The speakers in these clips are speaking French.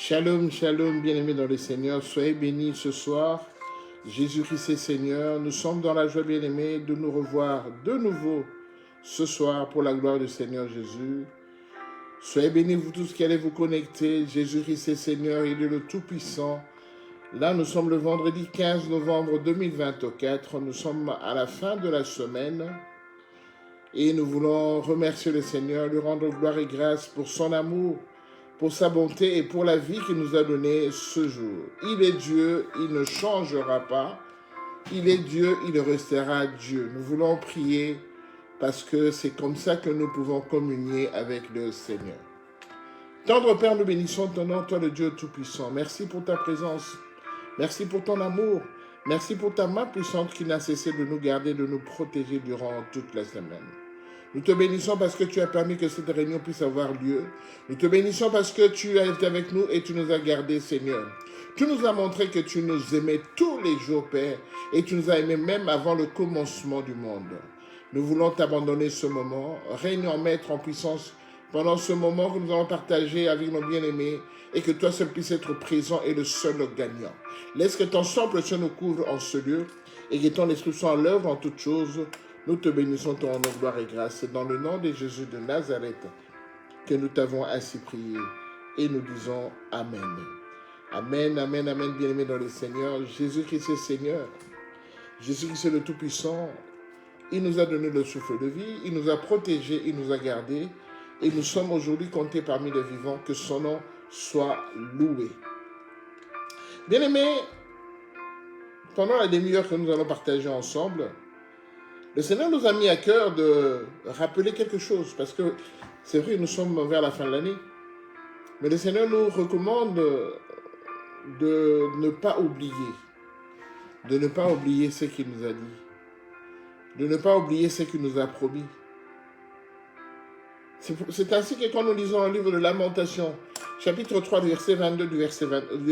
Shalom, shalom, bien-aimés dans le Seigneur, soyez bénis ce soir. Jésus-Christ est Seigneur, nous sommes dans la joie, bien-aimés, de nous revoir de nouveau ce soir pour la gloire du Seigneur Jésus. Soyez bénis, vous tous qui allez vous connecter. Jésus-Christ est Seigneur, il est le Tout-Puissant. Là, nous sommes le vendredi 15 novembre 2024. Nous sommes à la fin de la semaine. Et nous voulons remercier le Seigneur, lui rendre gloire et grâce pour son amour, pour sa bonté et pour la vie qu'il nous a donnée ce jour. Il est Dieu, il ne changera pas. Il est Dieu, il restera Dieu. Nous voulons prier parce que c'est comme ça que nous pouvons communier avec le Seigneur. Tendre Père, nous bénissons ton nom, toi le Dieu Tout-Puissant. Merci pour ta présence. Merci pour ton amour. Merci pour ta main puissante qui n'a cessé de nous garder, de nous protéger durant toute la semaine. Nous te bénissons parce que tu as permis que cette réunion puisse avoir lieu. Nous te bénissons parce que tu as été avec nous et tu nous as gardés, Seigneur. Tu nous as montré que tu nous aimais tous les jours, Père, et tu nous as aimés même avant le commencement du monde. Nous voulons t'abandonner ce moment. Règne en maître, en puissance, pendant ce moment que nous allons partager avec nos bien-aimés et que toi seul puisses être présent et le seul gagnant. Laisse que ton sang précieux nous couvre en ce lieu et que ton esprit soit en l'œuvre en toutes choses. Nous te bénissons ton nom, gloire et grâce. C'est dans le nom de Jésus de Nazareth que nous t'avons ainsi prié et nous disons Amen. Amen, amen, amen, bien-aimés dans le Seigneur. Jésus-Christ est Seigneur. Jésus-Christ est le Tout-Puissant. Il nous a donné le souffle de vie, il nous a protégés, il nous a gardés. Et nous sommes aujourd'hui comptés parmi les vivants, que son nom soit loué. Bien-aimés, pendant la demi-heure que nous allons partager ensemble, le Seigneur nous a mis à cœur de rappeler quelque chose, parce que c'est vrai, nous sommes vers la fin de l'année, mais le Seigneur nous recommande de ne pas oublier ce qu'il nous a dit, de ne pas oublier ce qu'il nous a promis. C'est ainsi que quand nous lisons le livre de Lamentation, chapitre 3, du verset 22, du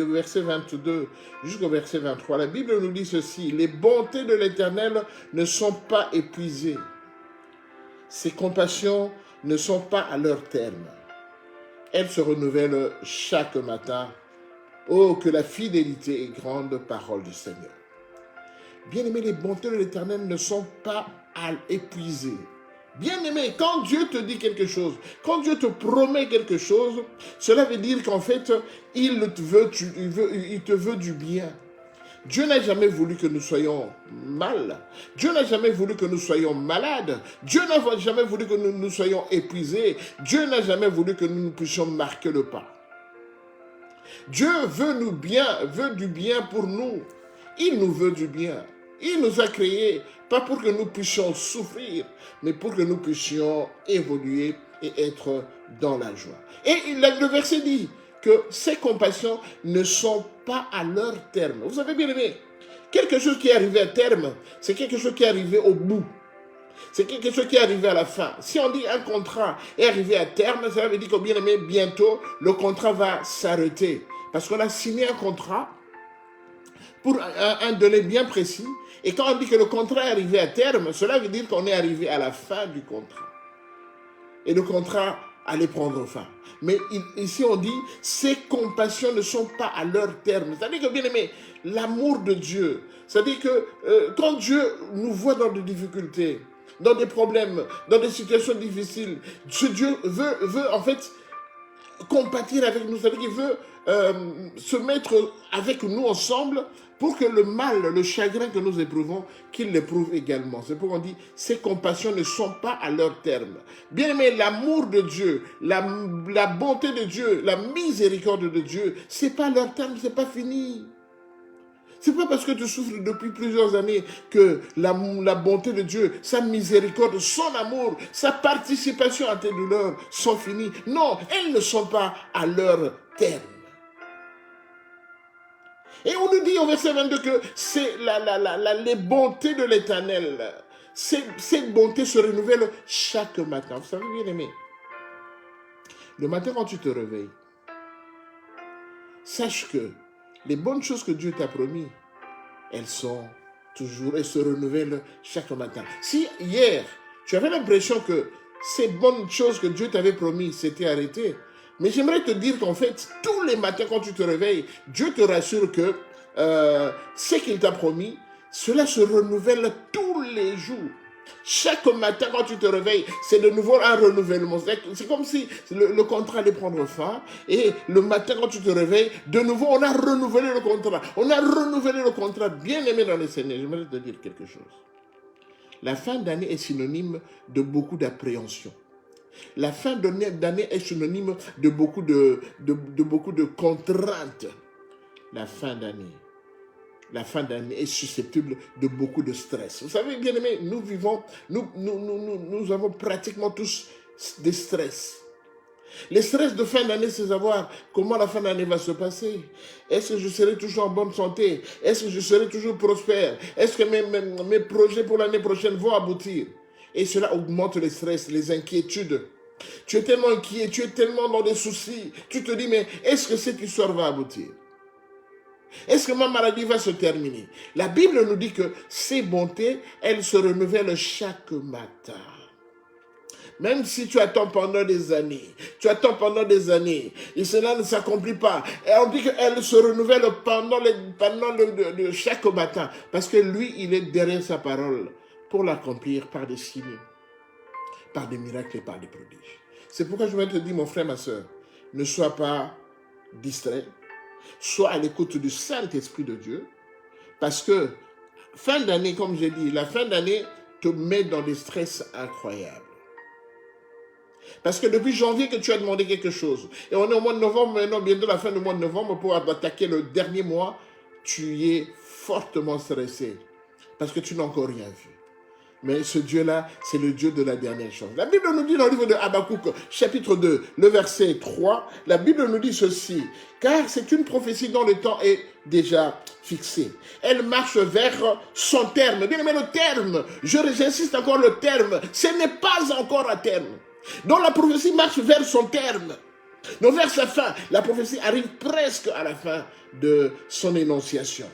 verset 22 jusqu'au verset 23, la Bible nous dit ceci: les bontés de l'Éternel ne sont pas épuisées, ses compassions ne sont pas à leur terme. Elles se renouvellent chaque matin. Oh, que la fidélité est grande, parole du Seigneur. Bien-aimés, les bontés de l'Éternel ne sont pas épuisées. Bien-aimé, quand Dieu te dit quelque chose, quand Dieu te promet quelque chose, cela veut dire qu'en fait, il te veut du bien. Dieu n'a jamais voulu que nous soyons mal. Dieu n'a jamais voulu que nous soyons malades. Dieu n'a jamais voulu que nous soyons épuisés. Dieu n'a jamais voulu que nous puissions marquer le pas. Dieu veut du bien pour nous. Il nous veut du bien. Il nous a créés, pas pour que nous puissions souffrir, mais pour que nous puissions évoluer et être dans la joie. Et le verset dit que ces compassions ne sont pas à leur terme. Vous savez bien aimé, quelque chose qui est arrivé à terme, c'est quelque chose qui est arrivé au bout. C'est quelque chose qui est arrivé à la fin. Si on dit un contrat est arrivé à terme, ça veut dire que bien aimé, bientôt, le contrat va s'arrêter. Parce qu'on a signé un contrat pour un délai bien précis. Et quand on dit que le contrat est arrivé à terme, cela veut dire qu'on est arrivé à la fin du contrat. Et le contrat allait prendre fin. Mais ici on dit, ces compassions ne sont pas à leur terme. C'est-à-dire que, bien aimé, l'amour de Dieu, c'est-à-dire que quand Dieu nous voit dans des difficultés, dans des problèmes, dans des situations difficiles, ce Dieu veut en fait compatir avec nous, c'est-à-dire qu'il veut se mettre avec nous ensemble pour que le mal, le chagrin que nous éprouvons, qu'il l'éprouve également. C'est pourquoi on dit, ces compassions ne sont pas à leur terme. Bien aimé, l'amour de Dieu, la bonté de Dieu, la miséricorde de Dieu, c'est pas à leur terme, c'est pas fini. C'est pas parce que tu souffres depuis plusieurs années que la bonté de Dieu, sa miséricorde, son amour, sa participation à tes douleurs sont finies. Non, elles ne sont pas à leur terme. Et on nous dit au verset 22 que c'est les bontés de l'Éternel. Ces bontés se renouvellent chaque matin. Vous savez bien aimé, le matin quand tu te réveilles, sache que les bonnes choses que Dieu t'a promis, elles sont toujours, elles se renouvellent chaque matin. Si hier, tu avais l'impression que ces bonnes choses que Dieu t'avait promis s'étaient arrêtées, Mais j'aimerais te dire qu'en fait, tous les matins quand tu te réveilles, Dieu te rassure que ce qu'il t'a promis, cela se renouvelle tous les jours. Chaque matin, quand tu te réveilles, c'est de nouveau un renouvellement. C'est comme si le contrat allait prendre fin. Et le matin, quand tu te réveilles, de nouveau, on a renouvelé le contrat. On a renouvelé le contrat. Bien aimé dans le Seigneur, j'aimerais te dire quelque chose. La fin d'année est synonyme de beaucoup d'appréhension. La fin d'année est synonyme de beaucoup de contraintes. La fin d'année est susceptible de beaucoup de stress. Vous savez, bien aimés, nous avons pratiquement tous des stress. Les stress de fin d'année, c'est savoir comment la fin d'année va se passer. Est-ce que je serai toujours en bonne santé? Est-ce que je serai toujours prospère? Est-ce que mes projets pour l'année prochaine vont aboutir? Et cela augmente les stress, les inquiétudes. Tu es tellement inquiet, tu es tellement dans des soucis. Tu te dis, mais est-ce que cette histoire va aboutir? Est-ce que ma maladie va se terminer? La Bible nous dit que ces bontés, elles se renouvellent chaque matin. Même si tu attends pendant des années, et cela ne s'accomplit pas. Et on dit qu'elle se renouvelle pendant chaque matin, parce que lui, il est derrière sa parole pour l'accomplir par des signes, par des miracles et par des prodiges. C'est pourquoi je vais te dire, mon frère, ma soeur, ne sois pas distrait, sois à l'écoute du Saint-Esprit de Dieu, parce que fin d'année, comme j'ai dit, la fin d'année te met dans des stress incroyables. Parce que depuis janvier que tu as demandé quelque chose, et on est au mois de novembre, maintenant bientôt la fin du mois de novembre, pour attaquer le dernier mois, tu es fortement stressé, parce que tu n'as encore rien vu. Mais ce Dieu-là, c'est le Dieu de la dernière chose. La Bible nous dit dans le livre de Habakkuk, chapitre 2, le verset 3, la Bible nous dit ceci, car c'est une prophétie dont le temps est déjà fixé. Elle marche vers son terme. Bien aimé, le terme, j'insiste encore le terme, ce n'est pas encore à terme. Donc la prophétie marche vers son terme. Donc vers sa fin, la prophétie arrive presque à la fin de son énonciation.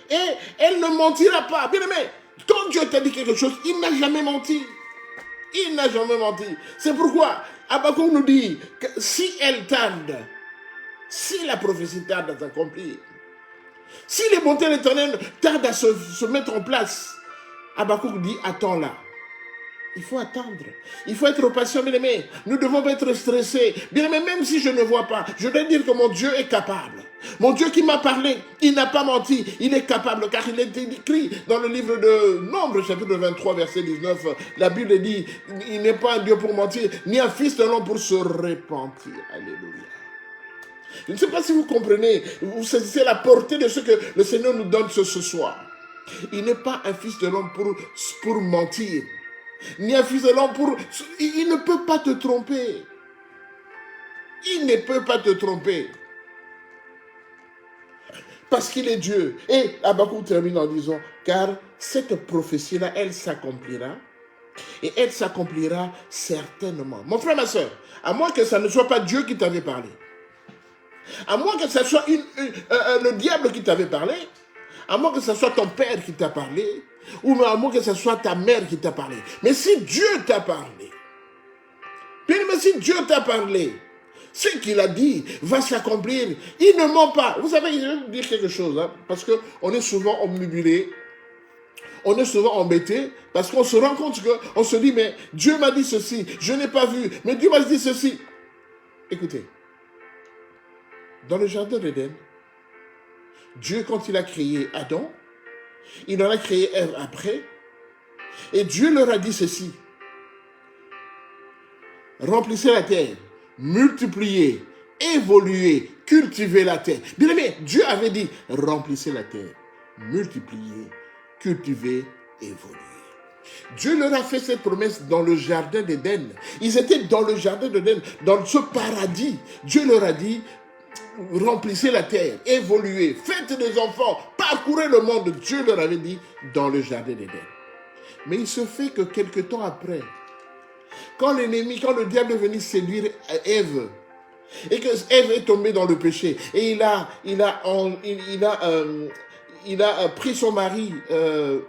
Et elle ne mentira pas. Bien aimé, quand Dieu t'a dit quelque chose, il n'a jamais menti. Il n'a jamais menti. C'est pourquoi Habakkuk nous dit que si elle tarde, si la prophétie tarde à s'accomplir, si les bontés de l'Éternel tardent à se mettre en place, Habakkuk dit, attends là. Il faut attendre. Il faut être patient, bien aimé. Nous devons pas être stressés. Bien aimé, même si je ne vois pas, je dois dire que mon Dieu est capable. Mon Dieu qui m'a parlé, il n'a pas menti. Il est capable, car il est écrit dans le livre de Nombre, chapitre 23, verset 19. La Bible dit, il n'est pas un Dieu pour mentir, ni un fils de l'homme pour se repentir. Alléluia. Je ne sais pas si vous comprenez, vous saisissez la portée de ce que le Seigneur nous donne ce soir. Il n'est pas un fils de l'homme pour mentir. Ni un fils de l'homme pour... Il ne peut pas te tromper. Il ne peut pas te tromper. Parce qu'il est Dieu. Et Habakkuk termine en disant, car cette prophétie-là, elle s'accomplira. Et elle s'accomplira certainement. Mon frère, ma soeur, à moins que ça ne soit pas Dieu qui t'avait parlé, à moins que ce soit le diable qui t'avait parlé, à moins que ce soit ton père qui t'a parlé, ou à moins que ce soit ta mère qui t'a parlé. Mais si Dieu t'a parlé, mais si Dieu t'a parlé, ce qu'il a dit va s'accomplir. Il ne ment pas. Vous savez, je vais vous dire quelque chose, hein, parce qu'on est souvent omnibulé, on est souvent embêté, parce qu'on se rend compte qu'on se dit, mais Dieu m'a dit ceci, je n'ai pas vu, mais Dieu m'a dit ceci. Écoutez, dans le jardin d'Éden, Dieu, quand il a créé Adam, il en a créé Ève après, et Dieu leur a dit ceci, remplissez la terre, multipliez, évoluez, cultivez la terre. Bien aimé, Dieu avait dit, remplissez la terre, multipliez, cultivez, évoluez. Dieu leur a fait cette promesse dans le jardin d'Éden. Ils étaient dans le jardin d'Éden, dans ce paradis. Dieu leur a dit, remplissez la terre, évoluez, faites des enfants, parcourez le monde. Dieu leur avait dit dans le jardin d'Éden. Mais il se fait que quelque temps après, quand le diable est venu séduire Ève, et que Ève est tombée dans le péché, et il a pris son mari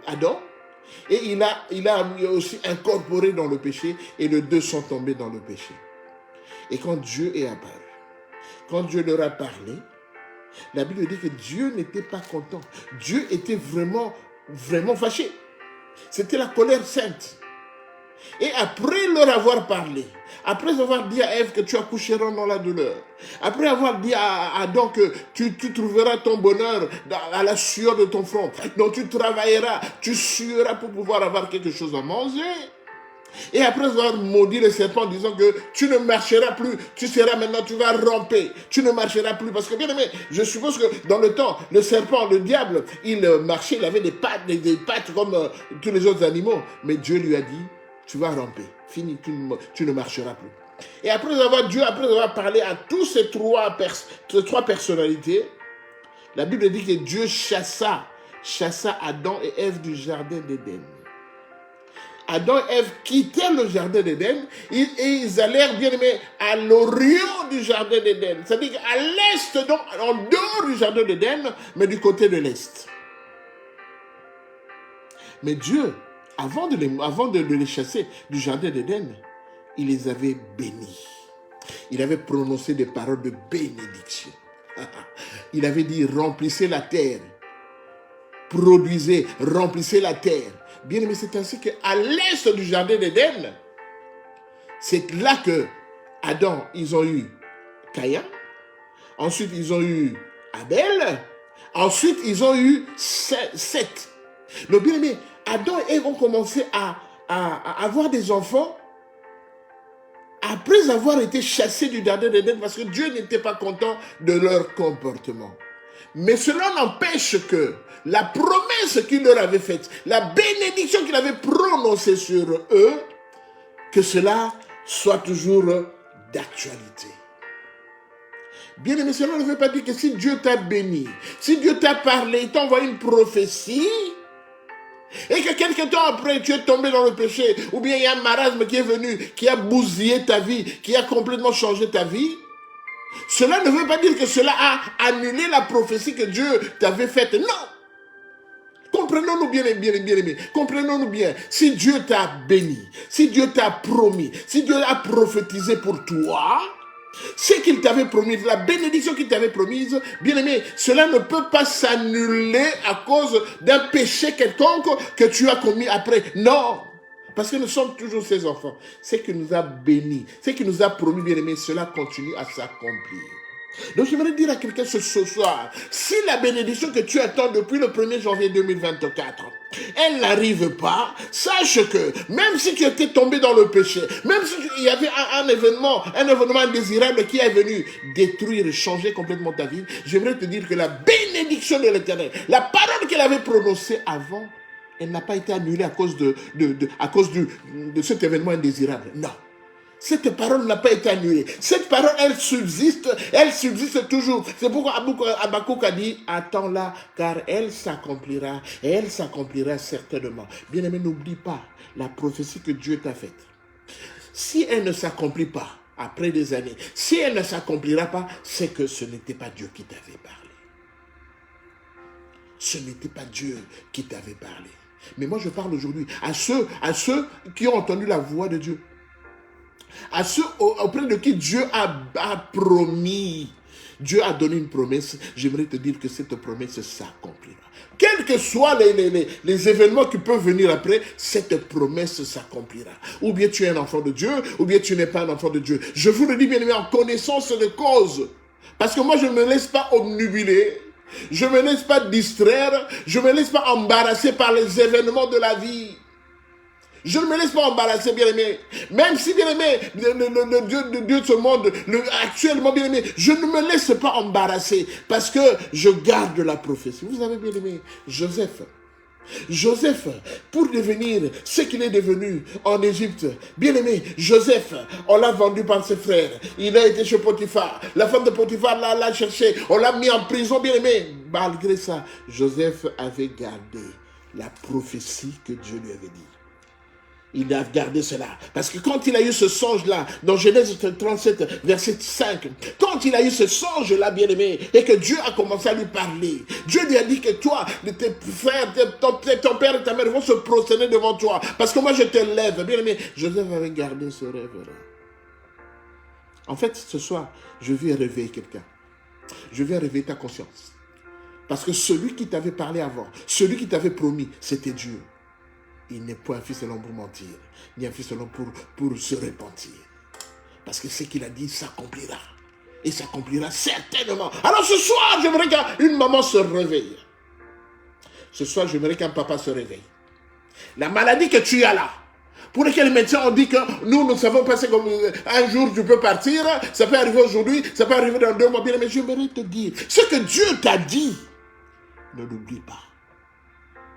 Adam, et il a aussi incorporé dans le péché, et les deux sont tombés dans le péché. Et quand Dieu est apparu, quand Dieu leur a parlé, la Bible dit que Dieu n'était pas content. Dieu était vraiment, vraiment fâché. C'était la colère sainte. Et après leur avoir parlé, après avoir dit à Ève que tu accoucheras dans la douleur, après avoir dit à Adam que tu trouveras ton bonheur à la sueur de ton front, donc tu travailleras, tu sueras pour pouvoir avoir quelque chose à manger, et après avoir maudit le serpent en disant que tu ne marcheras plus, tu seras maintenant, tu vas ramper, tu ne marcheras plus. Parce que bien aimé, je suppose que dans le temps, le serpent, le diable, il marchait, il avait des pattes comme tous les autres animaux. Mais Dieu lui a dit, tu vas ramper, fini, tu ne marcheras plus. Et après avoir parlé à tous ces trois personnalités, la Bible dit que Dieu chassa Adam et Ève du jardin d'Éden. Adam et Ève quittèrent le jardin d'Éden et ils allèrent, bien aimés, à l'orient du jardin d'Éden. C'est-à-dire qu'à l'est, donc en dehors du jardin d'Éden, mais du côté de l'est. Mais Dieu, avant de les chasser du jardin d'Éden, il les avait bénis. Il avait prononcé des paroles de bénédiction. Il avait dit, remplissez la terre, produisez, remplissez la terre. Bien aimé, c'est ainsi qu'à l'est du jardin d'Éden, c'est là que Adam, ils ont eu Caïn, ensuite ils ont eu Abel, ensuite ils ont eu Seth. Donc bien aimé, Adam et Ève ont commencé à avoir des enfants après avoir été chassés du jardin d'Éden parce que Dieu n'était pas content de leur comportement. Mais cela n'empêche que la promesse qu'il leur avait faite, la bénédiction qu'il avait prononcée sur eux, que cela soit toujours d'actualité. Bien aimé, cela ne veut pas dire que si Dieu t'a béni, si Dieu t'a parlé, il t'a envoyé une prophétie, et que quelque temps après tu es tombé dans le péché, ou bien il y a un marasme qui est venu, qui a bousillé ta vie, qui a complètement changé ta vie, cela ne veut pas dire que cela a annulé la prophétie que Dieu t'avait faite. Non. Comprenons-nous bien, comprenons-nous bien. Si Dieu t'a béni, si Dieu t'a promis, si Dieu a prophétisé pour toi, ce qu'il t'avait promis, la bénédiction qu'il t'avait promise, bien aimé, cela ne peut pas s'annuler à cause d'un péché quelconque que tu as commis après. Non. Parce que nous sommes toujours ses enfants. Ce qu'il nous a bénis, ce qu'il nous a promis, bien aimé, cela continue à s'accomplir. Donc j'aimerais dire à quelqu'un ce soir, si la bénédiction que tu attends depuis le 1er janvier 2024, elle n'arrive pas, sache que même si tu étais tombé dans le péché, même s'il y avait un événement indésirable qui est venu détruire et changer complètement ta vie, j'aimerais te dire que la bénédiction de l'Éternel, la parole qu'elle avait prononcée avant, elle n'a pas été annulée à cause de cet événement indésirable. Non. Cette parole n'a pas été annulée. Cette parole, elle subsiste toujours. C'est pourquoi Habakkuk a dit, attends-la, car elle s'accomplira, et elle s'accomplira certainement. Bien-aimé, n'oublie pas la prophétie que Dieu t'a faite. Si elle ne s'accomplit pas, après des années, si elle ne s'accomplira pas, c'est que ce n'était pas Dieu qui t'avait parlé. Ce n'était pas Dieu qui t'avait parlé. Mais moi, je parle aujourd'hui à ceux qui ont entendu la voix de Dieu. À ceux auprès de qui Dieu a promis. Dieu a donné une promesse. J'aimerais te dire que cette promesse s'accomplira. Quels que soient les événements qui peuvent venir après, cette promesse s'accomplira. Ou bien tu es un enfant de Dieu, ou bien tu n'es pas un enfant de Dieu. Je vous le dis bien aimé en connaissance de cause. Parce que moi je ne me laisse pas obnubiler. Je ne me laisse pas distraire. Je ne me laisse pas embarrasser par les événements de la vie. Je ne me laisse pas embarrasser, bien-aimé. Même si, bien-aimé, le Dieu de ce monde, actuellement, bien-aimé, je ne me laisse pas embarrasser parce que je garde la prophétie. Vous avez bien-aimé Joseph, pour devenir ce qu'il est devenu en Égypte, bien-aimé, Joseph, on l'a vendu par ses frères. Il a été chez Potiphar. La femme de Potiphar l'a cherché. On l'a mis en prison, bien-aimé. Malgré ça, Joseph avait gardé la prophétie que Dieu lui avait dit. Il a gardé cela. Parce que quand il a eu ce songe-là, dans Genèse 37, verset 5, quand il a eu ce songe-là, bien-aimé, et que Dieu a commencé à lui parler, Dieu lui a dit que toi, tes frères, ton père et ta mère vont se prosterner devant toi. Parce que moi, je te lève. Bien-aimé, Joseph avait gardé ce rêve-là. En fait, ce soir, je viens réveiller quelqu'un. Je viens réveiller ta conscience. Parce que celui qui t'avait parlé avant, celui qui t'avait promis, c'était Dieu. Il n'est point un fils de l'homme pour mentir, ni un fils de l'homme pour se repentir. Parce que ce qu'il a dit s'accomplira. Et s'accomplira certainement. Alors ce soir, j'aimerais qu'une maman se réveille. Ce soir, j'aimerais qu'un papa se réveille. La maladie que tu as là, pour laquelle les médecins ont dit que nous savons pas, c'est comme un jour tu peux partir, ça peut arriver aujourd'hui, ça peut arriver dans 2 mois. Bien, mais j'aimerais te dire, ce que Dieu t'a dit, ne l'oublie pas.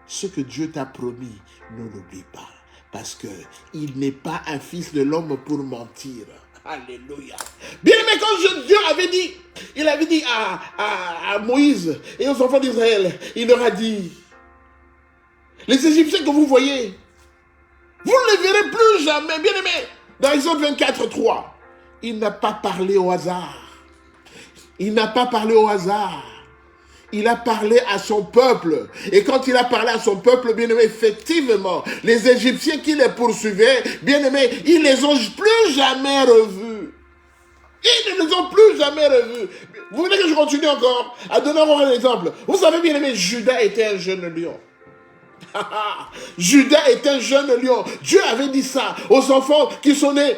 Ce que Dieu t'a promis, ne l'oublie pas. Parce qu'il n'est pas un fils de l'homme pour mentir. Alléluia. Bien aimé, quand Dieu avait dit, il avait dit à Moïse et aux enfants d'Israël, il leur a dit, les Égyptiens que vous voyez, vous ne les verrez plus jamais. Bien aimé, dans Exode 24, 3, il n'a pas parlé au hasard. Il n'a pas parlé au hasard. Il a parlé à son peuple. Et quand il a parlé à son peuple, bien aimé, effectivement, les Égyptiens qui les poursuivaient, bien aimé, ils ne les ont plus jamais revus. Ils ne les ont plus jamais revus. Vous voulez que je continue encore à donner encore un exemple? Vous savez, bien aimé, Judas était un jeune lion. Judas est un jeune lion. Dieu avait dit ça aux enfants qui sont nés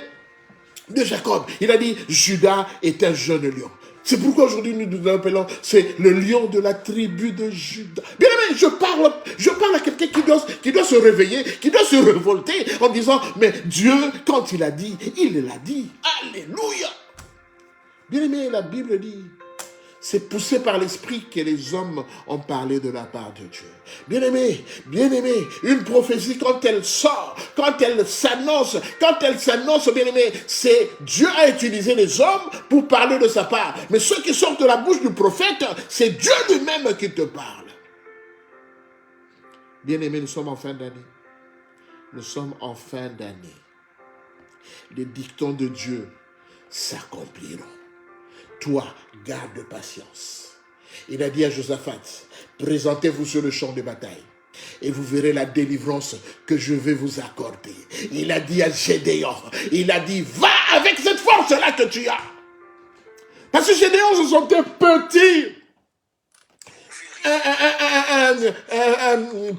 de Jacob. Il a dit, Judas est un jeune lion. C'est pourquoi aujourd'hui nous nous appelons, c'est le lion de la tribu de Judas. Bien aimé, je parle à quelqu'un qui doit se réveiller, qui doit se révolter en disant, mais Dieu, quand il a dit, il l'a dit. Alléluia. Bien aimé, la Bible dit, c'est poussé par l'esprit que les hommes ont parlé de la part de Dieu. Bien aimé, une prophétie quand elle sort, quand elle s'annonce, bien aimé, c'est Dieu a utilisé les hommes pour parler de sa part. Mais ceux qui sortent de la bouche du prophète, c'est Dieu lui-même qui te parle. Bien aimé, nous sommes en fin d'année. Nous sommes en fin d'année. Les dictons de Dieu s'accompliront. Toi, garde patience. Il a dit à Josaphat, présentez-vous sur le champ de bataille et vous verrez la délivrance que je vais vous accorder. Il a dit à Gédéon, il a dit, va avec cette force-là que tu as. Parce que Gédéon, ce sont des petits,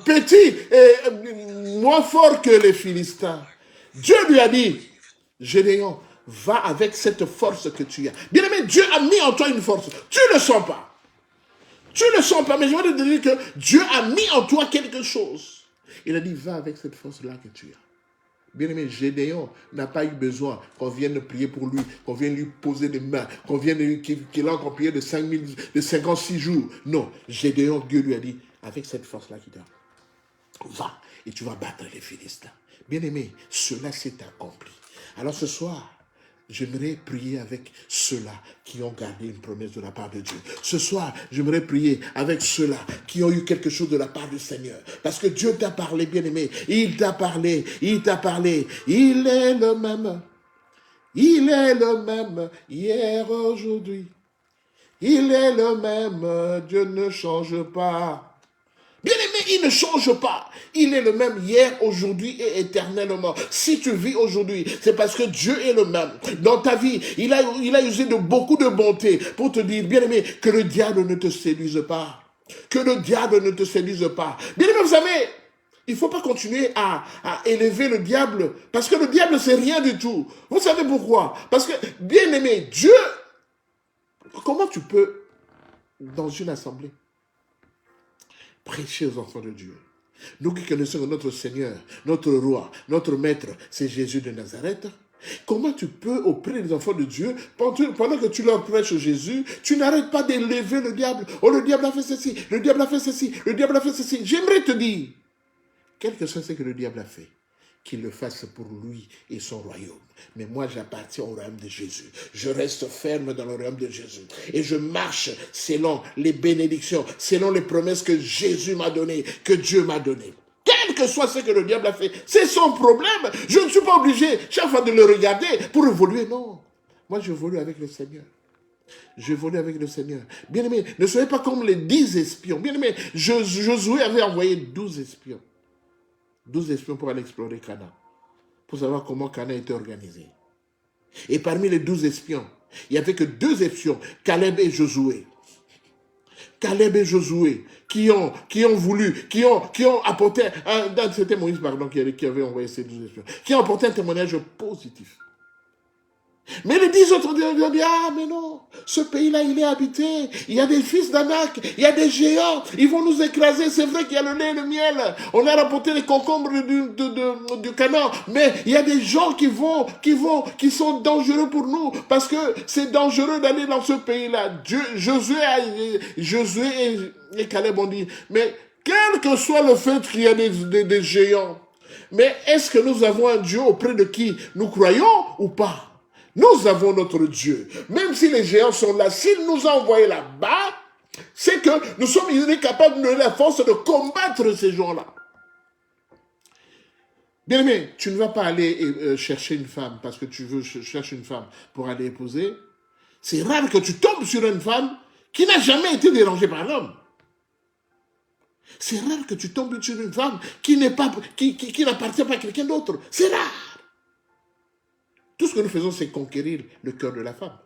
petit, moins fort que les Philistins. Dieu lui a dit, Gédéon, va avec cette force que tu as. Bien aimé, Dieu a mis en toi une force. Tu ne le sens pas. Tu ne le sens pas, mais je veux te dire que Dieu a mis en toi quelque chose. Il a dit, va avec cette force-là que tu as. Bien aimé, Gédéon n'a pas eu besoin qu'on vienne prier pour lui, qu'on vienne lui poser des mains, qu'il a encore prié de 56 jours. Non, Gédéon, Dieu lui a dit, avec cette force-là qu'il a, va et tu vas battre les Philistins. Bien aimé, cela s'est accompli. Alors ce soir, j'aimerais prier avec ceux-là qui ont gardé une promesse de la part de Dieu. Ce soir, j'aimerais prier avec ceux-là qui ont eu quelque chose de la part du Seigneur. Parce que Dieu t'a parlé, bien-aimé. Il t'a parlé. Il est le même. Il est le même hier, aujourd'hui. Il est le même. Dieu ne change pas. Bien-aimé, il ne change pas. Il est le même hier, aujourd'hui et éternellement. Si tu vis aujourd'hui, c'est parce que Dieu est le même. Dans ta vie, il a usé de beaucoup de bonté pour te dire, bien-aimé, que le diable ne te séduise pas. Que le diable ne te séduise pas. Bien-aimé, vous savez, il ne faut pas continuer à élever le diable, parce que le diable, c'est rien du tout. Vous savez pourquoi? Parce que, bien-aimé, Dieu, comment tu peux, dans une assemblée, prêcher aux enfants de Dieu. Nous qui connaissons notre Seigneur, notre Roi, notre Maître, c'est Jésus de Nazareth. Comment tu peux, auprès des enfants de Dieu, pendant que tu leur prêches Jésus, tu n'arrêtes pas d'élever le diable. Oh, le diable a fait ceci, le diable a fait ceci, le diable a fait ceci. J'aimerais te dire, quel que soit ce que le diable a fait, qu'il le fasse pour lui et son royaume. Mais moi, j'appartiens au royaume de Jésus. Je reste ferme dans le royaume de Jésus. Et je marche selon les bénédictions, selon les promesses que Jésus m'a données, que Dieu m'a données. Quel que soit ce que le diable a fait, c'est son problème. Je ne suis pas obligé chaque fois de le regarder pour évoluer. Non. Moi, j'évolue avec le Seigneur. J'évolue avec le Seigneur. Bien-aimé, ne soyez pas comme les 10 espions. Bien-aimé, Josué avait envoyé 12 espions. 12 espions pour aller explorer Canaan. Pour savoir comment Canaan était organisé. Et parmi les 12 espions, il n'y avait que 2 espions, Caleb et Josué. Caleb et Josué, qui ont apporté, c'était Moïse, pardon, qui avait envoyé ces 12 espions, qui ont apporté un témoignage positif. Mais les 10 autres ont dit, ah mais non, ce pays-là il est habité, il y a des fils d'Anak, il y a des géants, ils vont nous écraser, c'est vrai qu'il y a le lait et le miel, on a rapporté les concombres du Canaan, mais il y a des gens qui sont dangereux pour nous, parce que c'est dangereux d'aller dans ce pays-là. Josué et Caleb ont dit, mais quel que soit le fait qu'il y a des géants, mais est-ce que nous avons un Dieu auprès de qui nous croyons ou pas? Nous avons notre Dieu. Même si les géants sont là, s'il nous a envoyés là-bas, c'est que nous sommes capables de donner la force de combattre ces gens-là. Bien aimé, tu ne vas pas aller chercher une femme parce que tu veux chercher une femme pour aller épouser. C'est rare que tu tombes sur une femme qui n'a jamais été dérangée par l'homme. C'est rare que tu tombes sur une femme qui n'appartient pas à quelqu'un d'autre. C'est rare. Tout ce que nous faisons, c'est conquérir le cœur de la femme.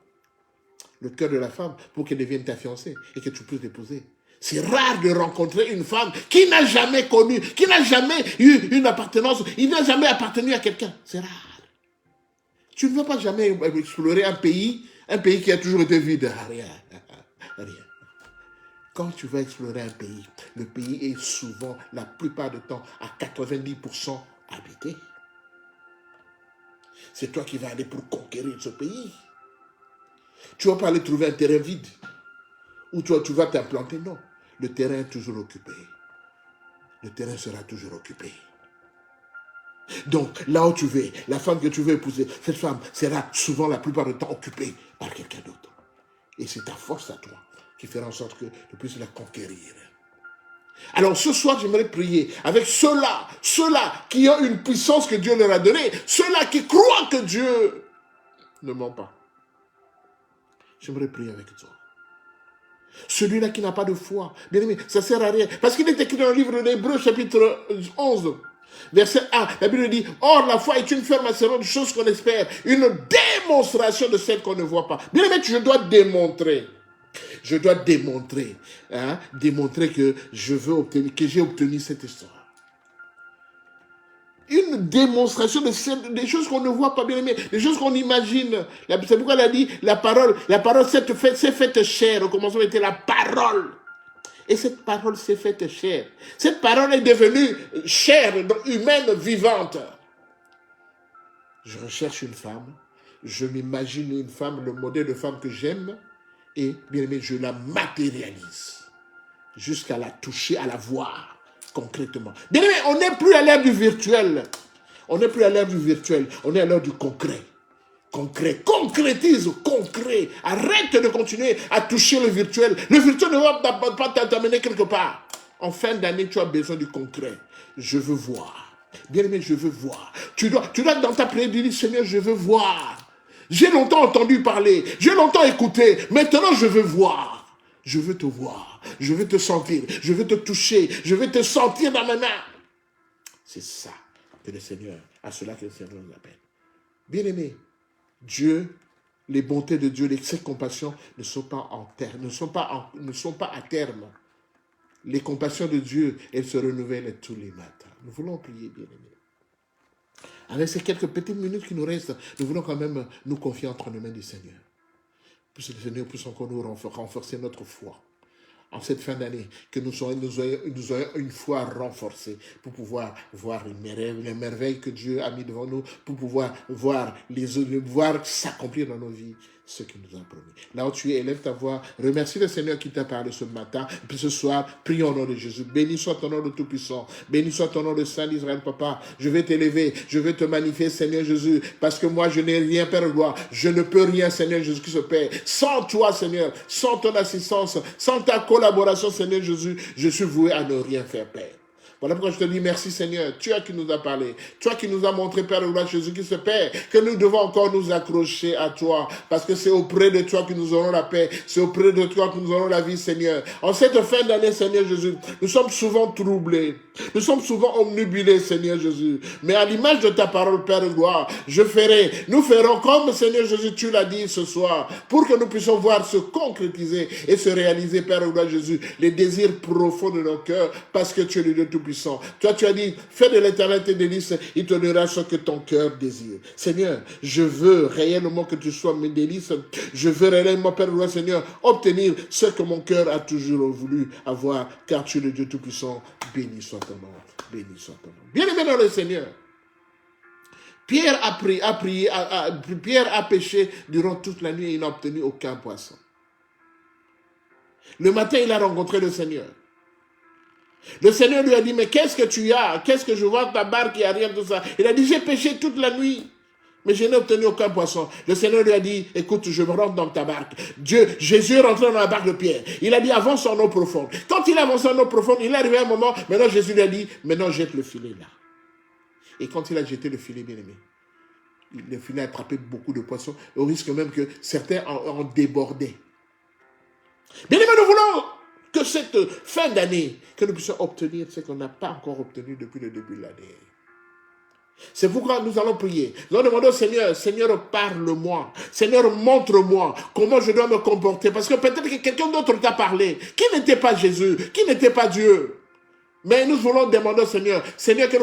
Le cœur de la femme pour qu'elle devienne ta fiancée et que tu puisses l'épouser. C'est rare de rencontrer une femme qui n'a jamais connu, qui n'a jamais eu une appartenance, il n'a jamais appartenu à quelqu'un. C'est rare. Tu ne vas pas jamais explorer un pays qui a toujours été vide. Rien. Quand tu vas explorer un pays, le pays est souvent, la plupart du temps, à 90% habité. C'est toi qui vas aller pour conquérir ce pays. Tu ne vas pas aller trouver un terrain vide où tu vas t'implanter. Non, le terrain est toujours occupé. Le terrain sera toujours occupé. Donc, là où tu vas, la femme que tu veux épouser, cette femme sera souvent la plupart du temps occupée par quelqu'un d'autre. Et c'est ta force à toi qui fera en sorte que tu puisses la conquérir. Alors ce soir, j'aimerais prier avec ceux-là qui ont une puissance que Dieu leur a donnée, ceux-là qui croient que Dieu ne ment pas. J'aimerais prier avec toi. Celui-là qui n'a pas de foi, bien aimé, ça ne sert à rien. Parce qu'il est écrit dans le livre d'Hébreux, chapitre 11, verset 1. La Bible dit, or la foi est une ferme assurance de choses qu'on espère, une démonstration de celles qu'on ne voit pas. Bien aimé, je dois démontrer. Je dois démontrer que j'ai obtenu cette histoire. Une démonstration des choses qu'on ne voit pas, bien aimé, des choses qu'on imagine. C'est pourquoi elle a dit, la parole s'est faite chair. Au commencement était la parole. Et cette parole s'est faite chair. Cette parole est devenue chair, humaine, vivante. Je recherche une femme. Je m'imagine une femme, le modèle de femme que j'aime. Et, bien aimé, je la matérialise jusqu'à la toucher, à la voir concrètement. Bien aimé, on n'est plus à l'ère du virtuel. On n'est plus à l'ère du virtuel. On est à l'ère du concret. Concret. Concrétise, concret. Arrête de continuer à toucher le virtuel. Le virtuel ne va pas t'amener quelque part. En fin d'année, tu as besoin du concret. Je veux voir. Bien aimé, je veux voir. Tu dois dans ta prière dire, Seigneur, je veux voir. J'ai longtemps entendu parler, j'ai longtemps écouté, maintenant je veux voir. Je veux te voir, je veux te sentir, je veux te toucher, je veux te sentir dans mes mains. C'est ça que le Seigneur, à cela que le Seigneur nous appelle. Bien-aimé, Dieu, les bontés de Dieu, ses compassions ne sont pas à terme. Les compassions de Dieu, elles se renouvellent tous les matins. Nous voulons prier, bien-aimé. Avec ces quelques petites minutes qui nous restent, nous voulons quand même nous confier entre les mains du Seigneur. Puisse le Seigneur puisse encore nous renforcer notre foi. En cette fin d'année, que nous ayons une foi renforcée pour pouvoir voir les merveilles que Dieu a mis devant nous, pour pouvoir voir s'accomplir dans nos vies ce qu'il nous a promis. Là où tu es, élève ta voix, remercie le Seigneur qui t'a parlé ce matin, et puis ce soir, prie au nom de Jésus. Béni soit ton nom de Tout-Puissant, béni soit ton nom de Saint d'Israël, Papa. Je vais t'élever, je vais te magnifier, Seigneur Jésus, parce que moi je n'ai rien, Père gloire, je ne peux rien, Seigneur Jésus qui se Père. Sans toi, Seigneur, sans ton assistance, sans ta collaboration, Seigneur Jésus, je suis voué à ne rien faire, Père. Voilà pourquoi je te dis merci Seigneur, toi qui nous as parlé, toi qui nous as montré Père de gloire Jésus-Christ Père, que nous devons encore nous accrocher à toi, parce que c'est auprès de toi que nous aurons la paix, c'est auprès de toi que nous aurons la vie Seigneur. En cette fin d'année Seigneur Jésus, nous sommes souvent troublés, nous sommes souvent omnubilés Seigneur Jésus, mais à l'image de ta parole Père de gloire, nous ferons comme Seigneur Jésus tu l'as dit ce soir, pour que nous puissions voir se concrétiser et se réaliser Père de gloire Jésus, les désirs profonds de nos cœurs, parce que tu es le Dieu Tout-Puissant. Toi, tu as dit, fais de l'Éternel tes délices, il te donnera ce que ton cœur désire. Seigneur, je veux réellement que tu sois mes délices. Je veux réellement, Père de gloire, Seigneur, obtenir ce que mon cœur a toujours voulu avoir, car tu es le Dieu Tout-Puissant. Béni soit ton nom. Béni soit ton nom. Bien-aimé dans le Seigneur, Pierre Pierre a péché durant toute la nuit et il n'a obtenu aucun poisson. Le matin, il a rencontré le Seigneur. Le Seigneur lui a dit, mais qu'est-ce que tu as? Qu'est-ce que je vois ta barque, il n'y a rien de tout ça. Il a dit, j'ai péché toute la nuit, mais je n'ai obtenu aucun poisson. Le Seigneur lui a dit, écoute, je me rentre dans ta barque. Jésus est rentré dans la barque de Pierre. Il a dit, avance en eau profonde. Quand il avance en eau profonde, il est arrivé à un moment, maintenant Jésus lui a dit, maintenant jette le filet là. Et quand il a jeté le filet, bien aimé, le filet a attrapé beaucoup de poissons, au risque même que certains en débordaient. Bien aimé, nous voulons que cette fin d'année, que nous puissions obtenir ce qu'on n'a pas encore obtenu depuis le début de l'année. C'est pourquoi nous allons prier. Nous allons demander au Seigneur, Seigneur, parle-moi. Seigneur, montre-moi comment je dois me comporter. Parce que peut-être que quelqu'un d'autre t'a parlé, qui n'était pas Jésus, qui n'était pas Dieu. Mais nous voulons demander au Seigneur, Seigneur, que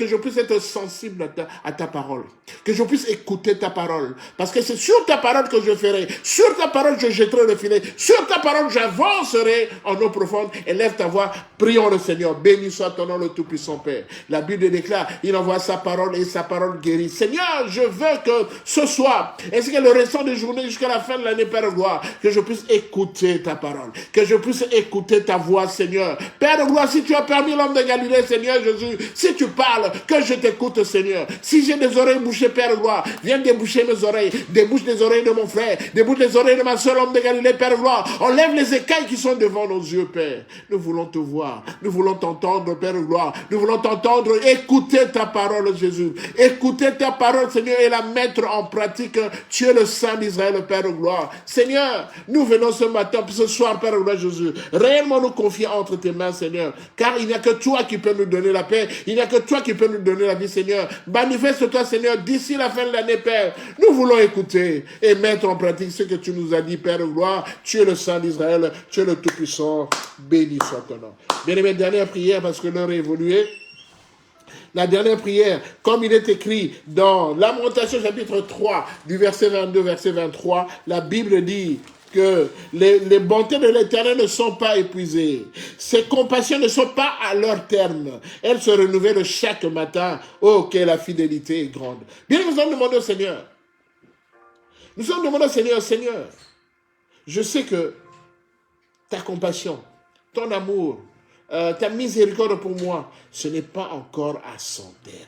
je puisse être sensible à ta parole, que je puisse écouter ta parole, parce que c'est sur ta parole que je ferai, sur ta parole je jetterai le filet, sur ta parole j'avancerai en eau profonde. Élève ta voix, prions le Seigneur, béni soit ton nom le Tout-Puissant Père. La Bible déclare, il envoie sa parole et sa parole guérit. Seigneur, je veux que ce soir, ainsi que le restant des journées jusqu'à la fin de l'année, Père de gloire, que je puisse écouter ta parole, que je puisse écouter ta voix, Seigneur. Père de gloire, si tu as permis l'homme de Galilée, Seigneur Jésus, si tu parles, que je t'écoute, Seigneur. Si j'ai des oreilles bouchées, Père de gloire, viens déboucher mes oreilles, débouche les oreilles de mon frère, débouche les oreilles de ma soeur, l'homme de Galilée, Père de gloire. Enlève les écailles qui sont devant nos yeux, Père. Nous voulons te voir, nous voulons t'entendre, Père de gloire. Nous voulons t'entendre, écouter ta parole, Jésus. Écouter ta parole, Seigneur, et la mettre en pratique. Tu es le Saint d'Israël, Père de gloire. Seigneur, nous venons ce matin, ce soir, Père de gloire, Jésus, réellement nous confier entre tes mains, Seigneur, car il n'y a que toi qui peux nous donner la paix. Il n'y a que toi qui peux nous donner la vie, Seigneur. Manifeste-toi, Seigneur, d'ici la fin de l'année, Père. Nous voulons écouter et mettre en pratique ce que tu nous as dit, Père de gloire. Tu es le Saint d'Israël. Tu es le Tout-Puissant. Béni soit ton nom. Bien-aimé, dernière prière parce que l'heure est évoluée. La dernière prière, comme il est écrit dans Lamentation chapitre 3, du verset 22, verset 23, la Bible dit que les bontés de l'Éternel ne sont pas épuisées. Ses compassions ne sont pas à leur terme. Elles se renouvellent chaque matin. Oh, que la fidélité est grande. Bien, nous allons demander au Seigneur. Nous allons demander au Seigneur, Seigneur, je sais que ta compassion, ton amour, ta miséricorde pour moi, ce n'est pas encore à son terme.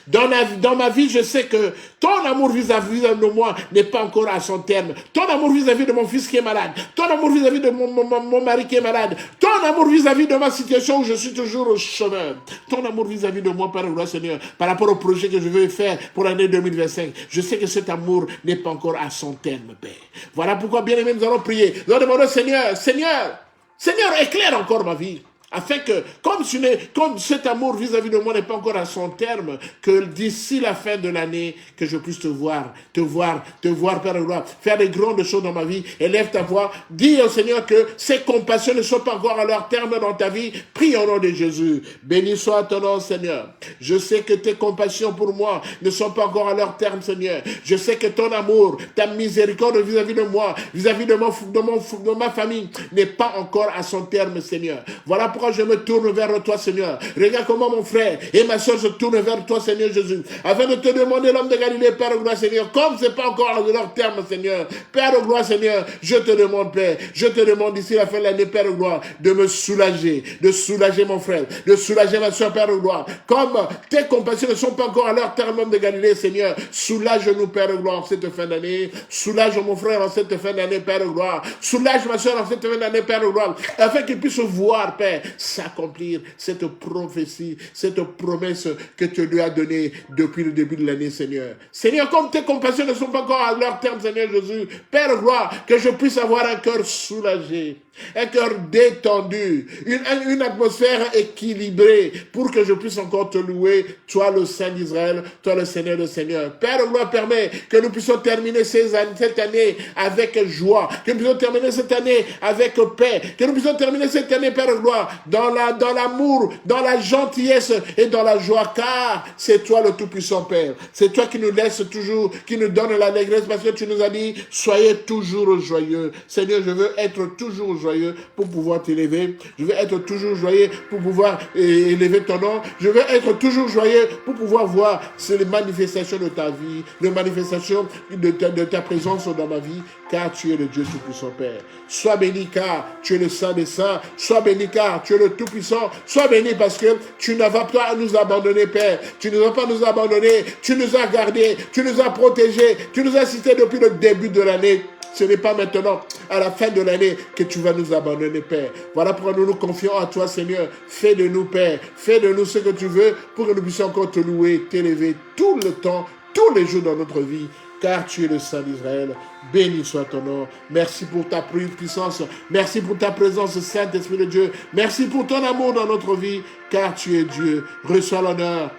Dans ma vie, je sais que ton amour vis-à-vis de moi n'est pas encore à son terme. Ton amour vis-à-vis de mon fils qui est malade. Ton amour vis-à-vis de mon mari qui est malade. Ton amour vis-à-vis de ma situation où je suis toujours au chemin. Ton amour vis-à-vis de moi, Père de gloire, Seigneur, par rapport au projet que je veux faire pour l'année 2025. Je sais que cet amour n'est pas encore à son terme, Père. Voilà pourquoi, bien aimé, nous allons prier. Nous allons demander au Seigneur, Seigneur, éclaire encore ma vie. Afin que, comme cet amour vis-à-vis de moi n'est pas encore à son terme, que d'ici la fin de l'année, que je puisse te voir, Père de gloire, faire des grandes choses dans ma vie. Élève ta voix, dis au Seigneur que ces compassions ne sont pas encore à leur terme dans ta vie. Prie au nom de Jésus. Béni soit ton nom, Seigneur. Je sais que tes compassions pour moi ne sont pas encore à leur terme, Seigneur. Je sais que ton amour, ta miséricorde vis-à-vis de moi, vis-à-vis de ma famille, n'est pas encore à son terme, Seigneur. Voilà pourquoi je me tourne vers toi, Seigneur. Regarde comment mon frère et ma soeur se tournent vers toi, Seigneur Jésus, afin de te demander, l'homme de Galilée, Père de gloire, Seigneur, comme c'est pas encore à leur terme, Seigneur. Père de gloire, Seigneur, je te demande, Père, je te demande d'ici la fin de l'année, Père de gloire, de me soulager, de soulager mon frère, de soulager ma soeur, Père de gloire. Comme tes compassions ne sont pas encore à leur terme, l'homme de Galilée, Seigneur, soulage-nous, Père de gloire, en cette fin d'année. Soulage mon frère en cette fin d'année, Père de gloire. Soulage ma soeur en cette fin d'année, Père de gloire, afin qu'il puisse voir, Père, s'accomplir, cette prophétie, cette promesse que tu lui as donnée depuis le début de l'année, Seigneur. Seigneur, comme tes compassions ne sont pas encore à leur terme, Seigneur Jésus, Père gloire, que je puisse avoir un cœur soulagé, un cœur détendu, une atmosphère équilibrée pour que je puisse encore te louer, toi le Saint d'Israël, toi le Seigneur de Seigneur. Père gloire, permet que nous puissions terminer cette année avec joie, que nous puissions terminer cette année avec paix, que nous puissions terminer cette année, Père gloire, dans l'amour, dans la gentillesse et dans la joie, car c'est toi le Tout-Puissant, Père. C'est toi qui nous laisse toujours, qui nous donne l'allégresse, parce que tu nous as dit, soyez toujours joyeux. Seigneur, je veux être toujours joyeux pour pouvoir t'élever. Je veux être toujours joyeux pour pouvoir élever ton nom. Je veux être toujours joyeux pour pouvoir voir les manifestations de ta vie, les manifestations de ta présence dans ma vie, car tu es le Dieu Tout-Puissant, Père. Sois béni, car tu es le Saint des Saints. Sois béni, car tu es le Tout-Puissant. Sois béni parce que tu ne vas pas nous abandonner, Père. Tu ne vas pas nous abandonner. Tu nous as gardés. Tu nous as protégés. Tu nous as assistés depuis le début de l'année. Ce n'est pas maintenant, à la fin de l'année, que tu vas nous abandonner, Père. Voilà pourquoi nous nous confions à toi, Seigneur. Fais de nous, Père. Fais de nous ce que tu veux pour que nous puissions encore te louer, t'élever tout le temps, tous les jours dans notre vie. Car tu es le Saint d'Israël. Béni soit ton nom. Merci pour ta puissance. Merci pour ta présence, Saint-Esprit de Dieu. Merci pour ton amour dans notre vie, car tu es Dieu. Reçois l'honneur.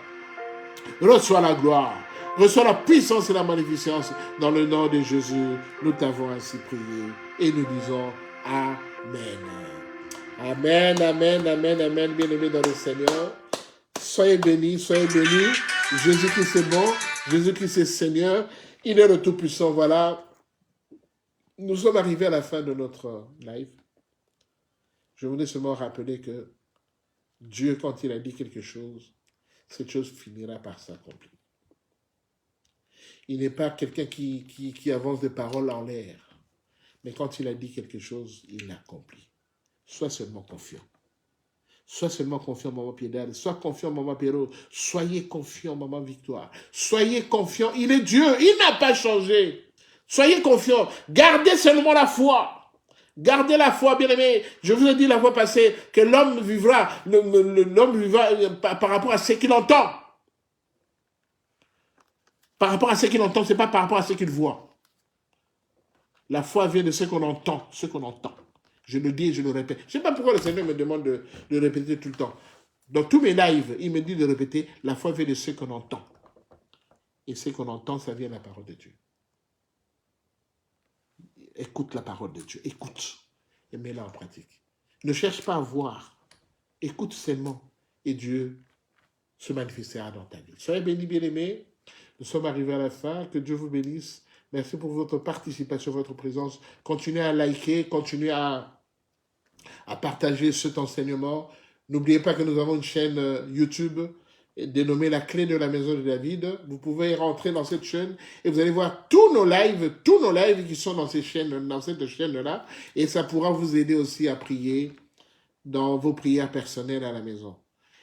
Reçois la gloire. Reçois la puissance et la magnificence. Dans le nom de Jésus, nous t'avons ainsi prié. Et nous disons Amen. Amen, amen, amen, amen. Bien-aimés dans le Seigneur. Soyez bénis, soyez bénis. Jésus-Christ est bon. Jésus-Christ est Seigneur. Il est le Tout-Puissant. Voilà. Nous sommes arrivés à la fin de notre live. Je voulais seulement rappeler que Dieu, quand il a dit quelque chose, cette chose finira par s'accomplir. Il n'est pas quelqu'un qui avance des paroles en l'air. Mais quand il a dit quelque chose, il l'accomplit. Sois seulement confiant. Sois seulement confiant, Maman Piedade. Sois confiant, Maman Perrault. Soyez confiant, Maman Victoire. Soyez confiant. Il est Dieu. Il n'a pas changé. Soyez confiants. Gardez seulement la foi. Gardez la foi, bien-aimés. Je vous ai dit la fois passée que l'homme vivra, l'homme vivra par rapport à ce qu'il entend. Par rapport à ce qu'il entend, ce n'est pas par rapport à ce qu'il voit. La foi vient de ce qu'on entend, ce qu'on entend. Je le dis et je le répète. Je ne sais pas pourquoi le Seigneur me demande de répéter tout le temps. Dans tous mes lives, il me dit de répéter, la foi vient de ce qu'on entend. Et ce qu'on entend, ça vient de la parole de Dieu. Écoute la parole de Dieu, écoute et mets-la en pratique. Ne cherche pas à voir, écoute seulement et Dieu se manifestera dans ta vie. Soyez bénis, bien-aimés. Nous sommes arrivés à la fin. Que Dieu vous bénisse. Merci pour votre participation, votre présence. Continuez à liker, continuez à partager cet enseignement. N'oubliez pas que nous avons une chaîne YouTube dénommée La Clé de la Maison de David. Vous pouvez rentrer dans cette chaîne et vous allez voir tous nos lives qui sont dans cette chaîne-là. Et ça pourra vous aider aussi à prier dans vos prières personnelles à la maison.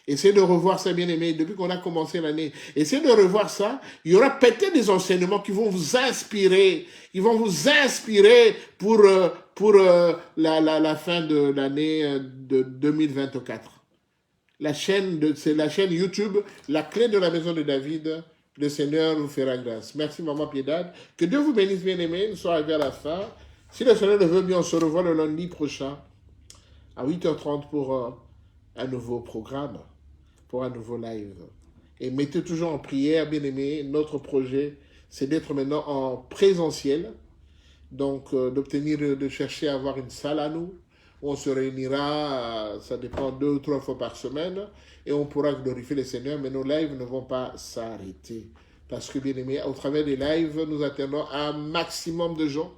Essayez de revoir ça, bien aimé, depuis qu'on a commencé l'année. Essayez de revoir ça. Il y aura peut-être des enseignements qui vont vous inspirer, pour la fin de l'année de 2024. C'est la chaîne YouTube, La Clé de la Maison de David. Le Seigneur vous fera grâce. Merci, Maman Piedade. Que Dieu vous bénisse, bien aimé. Nous sommes arrivés à la fin. Si le Seigneur le veut bien, on se revoit le lundi prochain à 8h30 pour un nouveau programme, pour un nouveau live. Et mettez toujours en prière, bien aimé, notre projet, c'est d'être maintenant en présentiel, donc de chercher à avoir une salle à nous, où on se réunira, ça dépend 2 ou 3 fois par semaine, et on pourra glorifier le Seigneur, mais nos lives ne vont pas s'arrêter. Parce que, bien aimé, au travers des lives, nous attendons un maximum de gens,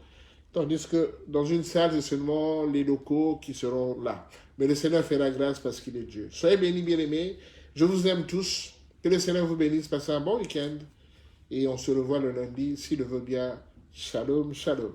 tandis que dans une salle, c'est seulement les locaux qui seront là. Mais le Seigneur fait la grâce parce qu'il est Dieu. Soyez bénis, bien-aimés. Je vous aime tous. Que le Seigneur vous bénisse. Passez un bon week-end. Et on se revoit le lundi, s'il le veut bien. Shalom, shalom.